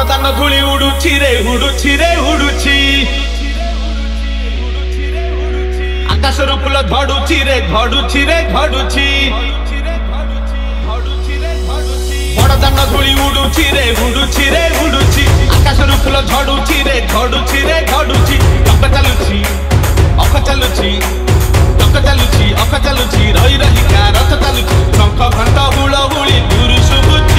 बड़दान धूली उड़ुची रे उड़ुची रे उड़ुची आकाशरू फूल झड़ुची रे झड़ुची रे झड़ुची बड़दान धूली उड़ुची रे उड़ुची रे उड़ुची आकाशरू फूल झड़ुची रे झड़ुची रे झड़ुची टक चालुची अख चालुची टक चालुची अख चालुची रही रही का रथ चालुची शंख घंटा हुलहुली दूर शुभुची।